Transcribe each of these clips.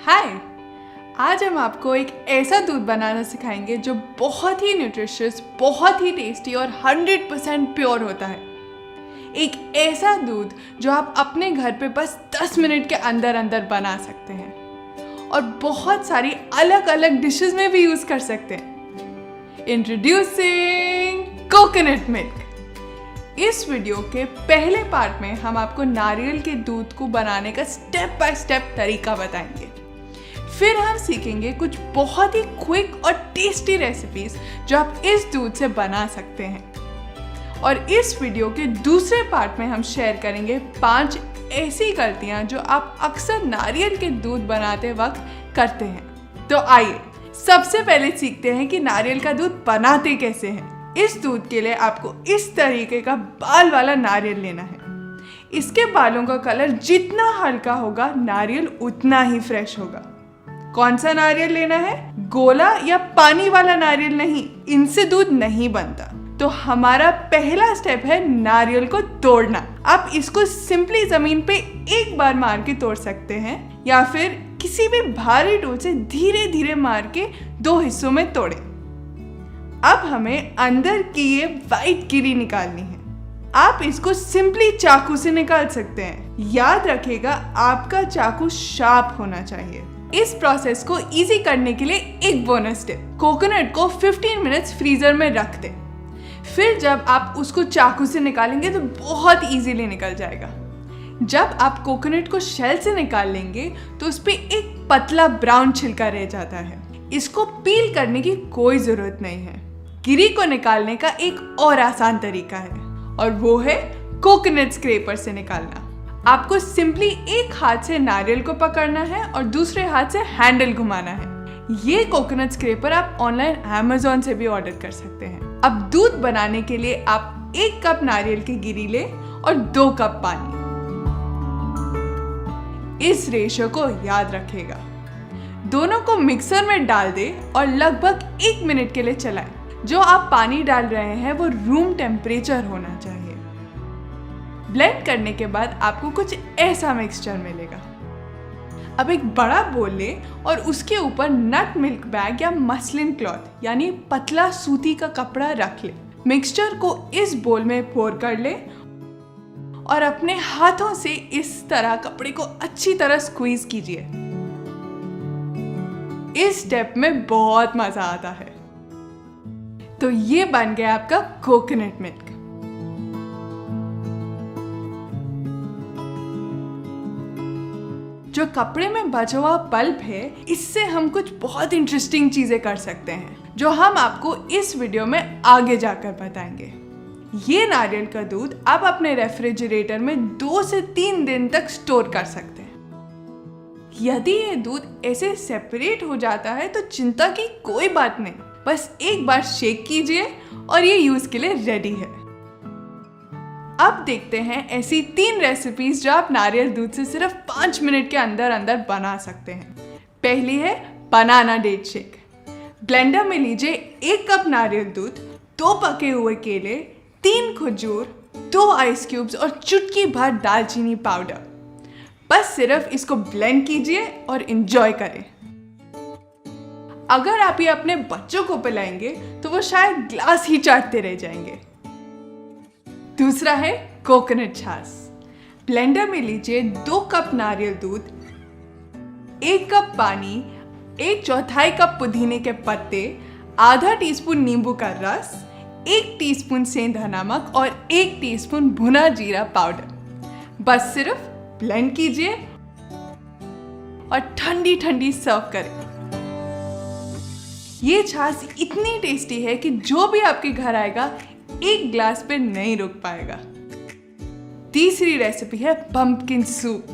हाय। आज हम आपको एक ऐसा दूध बनाना सिखाएंगे जो बहुत ही न्यूट्रिशियस, बहुत ही टेस्टी और 100% प्योर होता है। एक ऐसा दूध जो आप अपने घर पे बस 10 मिनट के अंदर अंदर बना सकते हैं और बहुत सारी अलग अलग डिशेस में भी यूज़ कर सकते हैं। Introducing coconut milk. इस वीडियो के पहले पार्ट में हम आपको नारियल के दूध को बनाने का स्टेप बाय स्टेप तरीका बताएंगे। फिर हम सीखेंगे कुछ बहुत ही क्विक और टेस्टी रेसिपीज जो आप इस दूध से बना सकते हैं। और इस वीडियो के दूसरे पार्ट में हम शेयर करेंगे 5 ऐसी गलतियां जो आप अक्सर नारियल के दूध बनाते वक्त करते हैं। तो आइए सबसे पहले सीखते हैं कि नारियल का दूध बनाते कैसे हैं। इस दूध के लिए आपको इस तरीके का बाल वाला नारियल लेना है। इसके बालों का कलर जितना हल्का होगा नारियल उतना ही फ्रेश होगा। कौन सा नारियल लेना है? गोला या पानी वाला नारियल नहीं, इनसे दूध नहीं बनता। तो हमारा पहला स्टेप है नारियल को तोड़ना। आप इसको सिंपली जमीन पे एक बार मार के तोड़ सकते हैं या फिर किसी भी भारी टूल से धीरे धीरे मार के 2 हिस्सों में तोड़ें। अब हमें अंदर की ये वाइट गिरी निकालनी है। आप इसको सिंपली चाकू से निकाल सकते हैं। याद रखिएगा आपका चाकू शार्प होना चाहिए। इस प्रोसेस को इजी करने के लिए एक बोनस टिप, कोकोनट को 15 मिनट्स फ्रीजर में रख दें। फिर जब आप उसको चाकू से निकालेंगे तो बहुत इजीली निकल जाएगा। जब आप कोकोनट को शेल से निकाल लेंगे तो उस पे एक पतला ब्राउन छिलका रह जाता है। इसको पील करने की कोई जरूरत नहीं है। गिरी को निकालने का एक और आसान तरीका है और वो है कोकोनट स्क्रैपर से निकालना। आपको सिंपली एक हाथ से नारियल को पकड़ना है और दूसरे हाथ से हैंडल घुमाना है। ये कोकोनट स्क्रैपर आप ऑनलाइन Amazon से भी ऑर्डर कर सकते हैं। अब दूध बनाने के लिए आप 1 कप नारियल की गिरी लें और 2 कप पानी। इस रेशो को याद रखिएगा। दोनों को मिक्सर में डाल दें और लगभग 1 मिनट के लिए चलाएं। जो आप पानी डाल रहे हैं वो रूम टेम्परेचर होना चाहिए। ब्लेंड करने के बाद आपको कुछ ऐसा मिक्सचर मिलेगा। अब एक बड़ा बोल लें और उसके ऊपर नट मिल्क बैग या मसलिन क्लॉथ यानी पतला सूती का कपड़ा रख लें। मिक्सचर को इस बोल में पोर कर लें और अपने हाथों से इस तरह कपड़े को अच्छी तरह स्क्वीज कीजिए। इस स्टेप में बहुत मजा आता है। तो ये बन गया आपका कोकोनट मिल्क। जो कपड़े में बचा हुआ पल्प है, इससे हम कुछ बहुत इंटरेस्टिंग चीजें कर सकते हैं जो हम आपको इस वीडियो में आगे जाकर बताएंगे। ये नारियल का दूध आप अपने रेफ्रिजरेटर में 2 से 3 दिन तक स्टोर कर सकते हैं। यदि ये दूध ऐसे सेपरेट हो जाता है तो चिंता की कोई बात नहीं, बस एक बार शेक कीजिए और ये यूज के लिए रेडी है। अब देखते हैं ऐसी 3 रेसिपीज जो आप नारियल दूध से सिर्फ 5 मिनट के अंदर अंदर बना सकते हैं। पहली है बनाना डेट शेक। ब्लेंडर में लीजिए 1 कप नारियल दूध, 2 पके हुए केले, 3 खजूर, 2 आइस क्यूब्स और चुटकी भर दालचीनी पाउडर। बस सिर्फ इसको ब्लेंड कीजिए और एंजॉय करें। अगर आप ये अपने बच्चों को पिलाएंगे तो वो शायद ग्लास ही चाटते रह जाएंगे। दूसरा है कोकोनट छाछ। ब्लेंडर में लीजिए 2 कप नारियल दूध, 1 कप पानी, 1/4 कप पुदीने के पत्ते, आधा टीस्पून नींबू का रस, 1 टीस्पून सेंधा नमक और 1 टीस्पून भुना जीरा पाउडर। बस सिर्फ ब्लेंड कीजिए और ठंडी ठंडी सर्व करें। ये छाछ इतनी टेस्टी है कि जो भी आपके घर आएगा 1 ग्लास पे नहीं रुक पाएगा। तीसरी रेसिपी है पंपकिन सूप।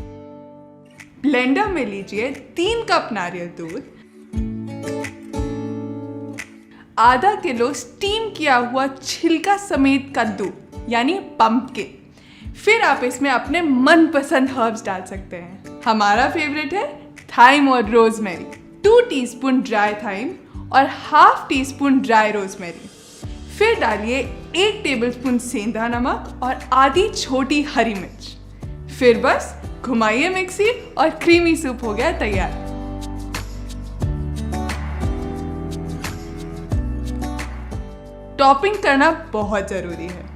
ब्लेंडर में लीजिए 3 कप नारियल दूध, आधा किलो स्टीम किया हुआ छिलका समेत कद्दू यानी पंपकिन। फिर आप इसमें अपने मनपसंद हर्ब्स डाल सकते हैं। हमारा फेवरेट है थाइम और रोजमेरी। 2 टीस्पून ड्राई थाइम और ½ टीस्पून ड्राई रोजमेरी। फिर डालिए 1 टेबलस्पून सेंधा नमक और आधी छोटी हरी मिर्च। फिर बस घुमाइए मिक्सी और क्रीमी सूप हो गया तैयार। टॉपिंग करना बहुत ज़रूरी है।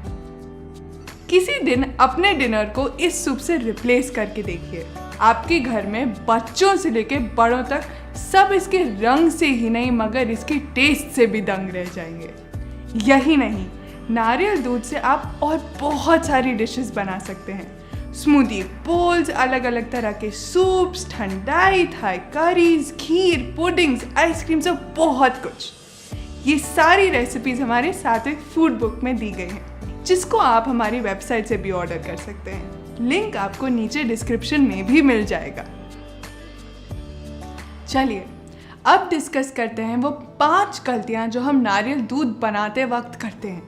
किसी दिन अपने डिनर को इस सूप से रिप्लेस करके देखिए। आपके घर में बच्चों से लेकर बड़ों तक सब इसके रंग से ही नहीं मगर इसके टेस्ट से भी दंग रह जाएंगे। यही नहीं, नारियल दूध से आप और बहुत सारी डिशेस बना सकते हैं। स्मूदी बोल्स, अलग अलग तरह के सूप्स, ठंडाई, थाई करीज, खीर, पुडिंग्स, आइसक्रीम्स और बहुत कुछ। ये सारी रेसिपीज हमारे सात्विक फूड बुक में दी गई हैं, जिसको आप हमारी वेबसाइट से भी ऑर्डर कर सकते हैं। लिंक आपको नीचे डिस्क्रिप्शन में भी मिल जाएगा। चलिए अब डिस्कस करते हैं वो 5 गलतियां जो हम नारियल दूध बनाते वक्त करते हैं।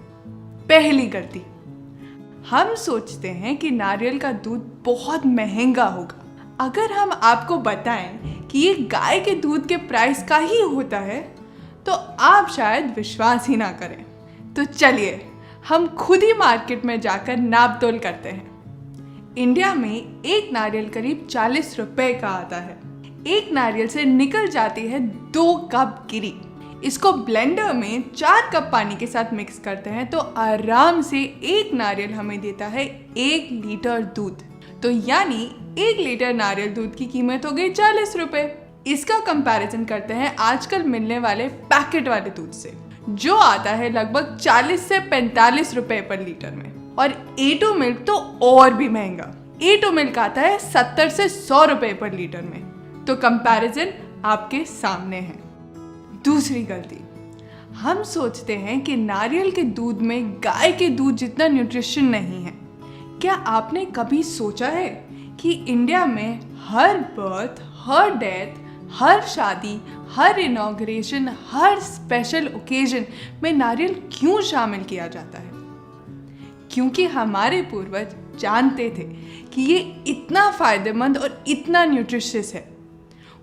पहली गलती, हम सोचते हैं कि नारियल का दूध बहुत महंगा होगा। अगर हम आपको बताएं कि ये गाय के दूध के प्राइस का ही होता है तो आप शायद विश्वास ही ना करें। तो चलिए हम खुद ही मार्केट में जाकर नाप तोल करते हैं। इंडिया में एक नारियल करीब 40 रुपए का आता है। एक नारियल से निकल जाती है 2 कप गिरी। इसको ब्लेंडर में 4 कप पानी के साथ मिक्स करते हैं तो आराम से एक नारियल हमें देता है 1 लीटर दूध। तो यानी 1 लीटर नारियल दूध की कीमत हो गई 40 रुपए। इसका कंपैरिजन करते हैं आजकल मिलने वाले पैकेट वाले दूध से, जो आता है लगभग 40 से 45 रुपए पर लीटर में। और A2 मिल्क तो और भी महंगा। A2 मिल्क आता है 70 से 100 रुपए पर लीटर में। तो कंपैरिजन आपके सामने है। दूसरी गलती, हम सोचते हैं कि नारियल के दूध में गाय के दूध जितना न्यूट्रिशन नहीं है। क्या आपने कभी सोचा है कि इंडिया में हर बर्थ, हर डेथ, हर शादी, हर इनॉग्रेशन, हर स्पेशल ओकेजन में नारियल क्यों शामिल किया जाता है? क्योंकि हमारे पूर्वज जानते थे कि ये इतना फायदेमंद और इतना न्यूट्रिशियस है।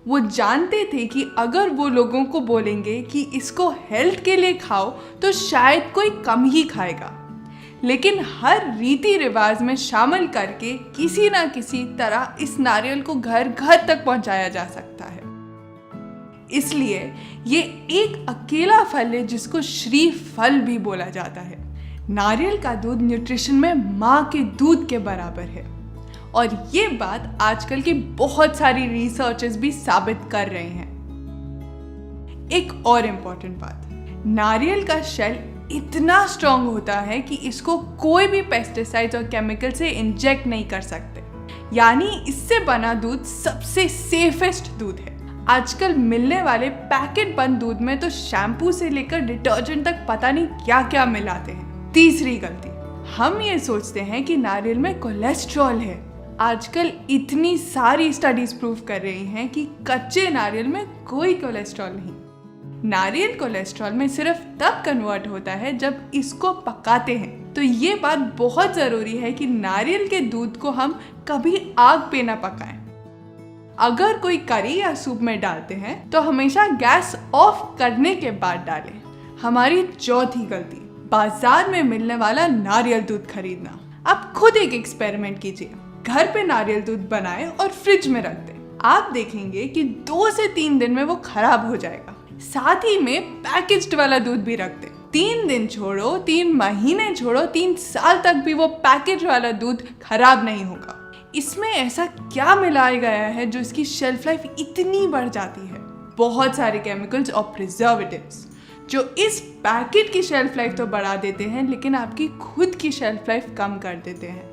वो जानते थे कि अगर वो लोगों को बोलेंगे कि इसको हेल्थ के लिए खाओ तो शायद कोई कम ही खाएगा, लेकिन हर रीति रिवाज में शामिल करके किसी ना किसी तरह इस नारियल को घर घर तक पहुंचाया जा सकता है। इसलिए ये एक अकेला फल है जिसको श्री फल भी बोला जाता है। नारियल का दूध न्यूट्रिशन में माँ के दूध के बराबर है और ये बात आजकल की बहुत सारी रिसर्चर्स भी साबित कर रहे हैं। एक और इम्पोर्टेंट बात, नारियल का शेल इतना स्ट्रॉन्ग होता है कि इसको कोई भी पेस्टिसाइड्स और केमिकल से इंजेक्ट नहीं कर सकते, यानी इससे बना दूध सबसे सेफेस्ट दूध है। आजकल मिलने वाले पैकेट बंद दूध में तो शैम्पू से लेकर डिटर्जेंट तक पता नहीं क्या क्या मिलाते हैं। तीसरी गलती, हम ये सोचते हैं कि नारियल में कोलेस्ट्रॉल है। आजकल इतनी सारी स्टडीज प्रूव कर रही हैं कि कच्चे नारियल में कोई कोलेस्ट्रॉल नहीं। नारियल कोलेस्ट्रॉल में सिर्फ तब कन्वर्ट होता है जब इसको पकाते हैं। तो ये बात बहुत ज़रूरी है कि नारियल के दूध को हम कभी आग पे ना पकाएं। अगर कोई करी या सूप में डालते हैं तो हमेशा गैस ऑफ करने के बाद डालें। हमारी चौथी गलती, बाजार में मिलने वाला नारियल दूध खरीदना। आप खुद एक एक्सपेरिमेंट कीजिए, घर पे नारियल दूध बनाएं और फ्रिज में रख दें। आप देखेंगे कि 2 से 3 दिन में वो खराब हो जाएगा। साथ ही में पैकेज्ड वाला दूध भी रख दें। 3 दिन छोड़ो, 3 महीने छोड़ो, 3 साल तक भी वो पैकेज वाला दूध खराब नहीं होगा। इसमें ऐसा क्या मिलाया गया है जो इसकी शेल्फ लाइफ इतनी बढ़ जाती है? बहुत सारे केमिकल्स और प्रिजर्वेटिव्स जो इस पैकेट की शेल्फ लाइफ तो बढ़ा देते हैं लेकिन आपकी खुद की शेल्फ लाइफ कम कर देते हैं।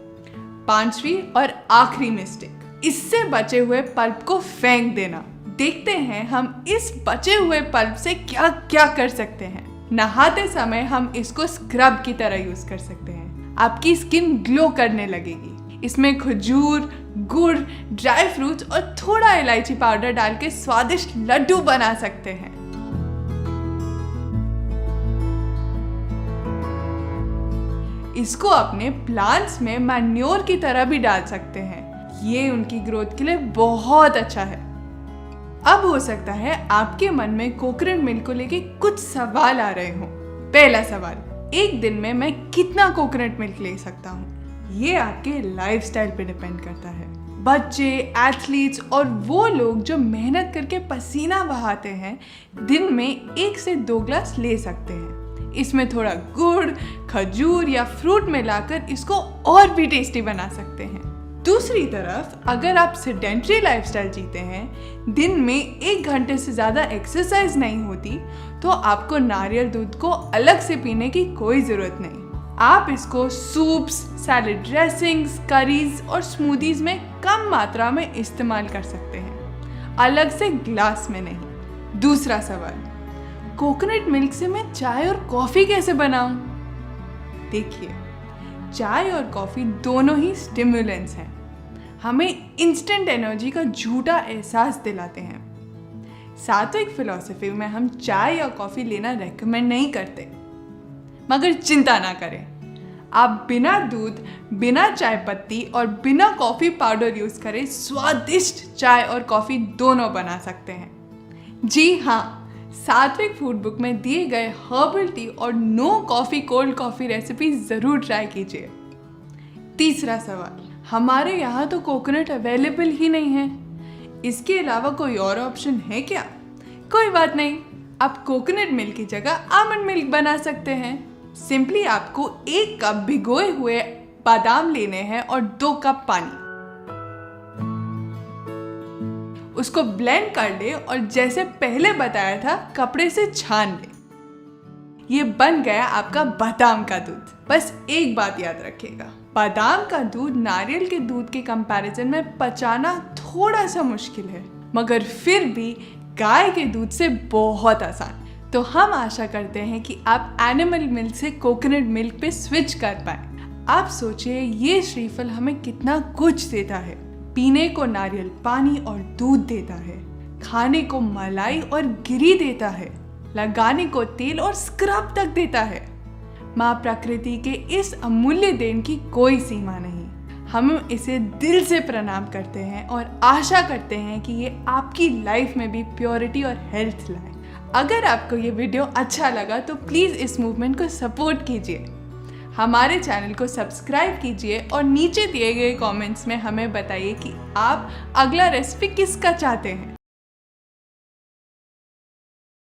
5वीं और आखिरी मिस्टेक, इससे बचे हुए पल्प को फेंक देना। देखते हैं हम इस बचे हुए पल्प से क्या क्या कर सकते हैं। नहाते समय हम इसको स्क्रब की तरह यूज कर सकते हैं। आपकी स्किन ग्लो करने लगेगी। इसमें खजूर, गुड़, ड्राई फ्रूट्स और थोड़ा इलायची पाउडर डाल के स्वादिष्ट लड्डू बना सकते हैं। इसको अपने प्लांट्स में मैन्योर की तरह भी डाल सकते हैं। ये उनकी ग्रोथ के लिए बहुत अच्छा है। अब हो सकता है आपके मन में कोकोनट मिल्क को लेके कुछ सवाल आ रहे हों। पहला सवाल, एक दिन में मैं कितना कोकोनट मिल्क ले सकता हूँ? ये आपके लाइफस्टाइल पे डिपेंड करता है। बच्चे, एथलीट्स और वो लोग जो मेहनत करके पसीना बहाते हैं दिन में 1 से 2 ग्लास ले सकते हैं। इसमें थोड़ा गुड़, खजूर या फ्रूट मिलाकर इसको और भी टेस्टी बना सकते हैं। दूसरी तरफ अगर आप सेडेंटरी लाइफस्टाइल जीते हैं, दिन में 1 घंटे से ज़्यादा एक्सरसाइज नहीं होती, तो आपको नारियल दूध को अलग से पीने की कोई ज़रूरत नहीं। आप इसको सूप्स, सैलेड ड्रेसिंग्स, करीज और स्मूदीज में कम मात्रा में इस्तेमाल कर सकते हैं, अलग से ग्लास में नहीं। दूसरा सवाल, कोकोनट मिल्क से मैं चाय और कॉफ़ी कैसे बनाऊं? देखिए, चाय और कॉफ़ी दोनों ही स्टिमुलेंट्स हैं, हमें इंस्टेंट एनर्जी का झूठा एहसास दिलाते हैं। सात्विक फिलॉसफी में हम चाय या कॉफ़ी लेना रेकमेंड नहीं करते, मगर चिंता ना करें, आप बिना दूध, बिना चाय पत्ती और बिना कॉफ़ी पाउडर यूज़ करे स्वादिष्ट चाय और कॉफ़ी दोनों बना सकते हैं। जी हाँ, सात्विक फूड बुक में दिए गए हर्बल टी और no coffee cold coffee recipe ज़रूर ट्राई कीजिए। तीसरा सवाल, हमारे यहाँ तो कोकोनट अवेलेबल ही नहीं है, इसके अलावा कोई और ऑप्शन है क्या? कोई बात नहीं, आप कोकोनट मिल्क की जगह आमंड मिल्क बना सकते हैं। सिंपली आपको 1 कप भिगोए हुए बादाम लेने हैं और 2 कप पानी, उसको ब्लेंड कर ले और जैसे पहले बताया था कपड़े से छान ले। ये बन गया आपका बादाम का दूध। बस एक बात याद रखिएगा, बादाम का दूध नारियल के दूध के कंपैरिजन में पचाना थोड़ा सा मुश्किल है, मगर फिर भी गाय के दूध से बहुत आसान। तो हम आशा करते हैं कि आप एनिमल मिल्क से कोकोनट मिल्क पे स्विच कर पाए। आप सोचिए, ये श्रीफल हमें कितना कुछ देता है। पीने को नारियल पानी और दूध देता है, खाने को मलाई और गिरी देता है, लगाने को तेल और स्क्रब तक देता है। माँ प्रकृति के इस अमूल्य देन की कोई सीमा नहीं। हम इसे दिल से प्रणाम करते हैं और आशा करते हैं कि ये आपकी लाइफ में भी प्योरिटी और हेल्थ लाए। अगर आपको ये वीडियो अच्छा लगा तो प्लीज़ इस मूवमेंट को सपोर्ट कीजिए, हमारे चैनल को सब्सक्राइब कीजिए और नीचे दिए गए कमेंट्स में हमें बताइए कि आप अगला रेसिपी किसका चाहते हैं।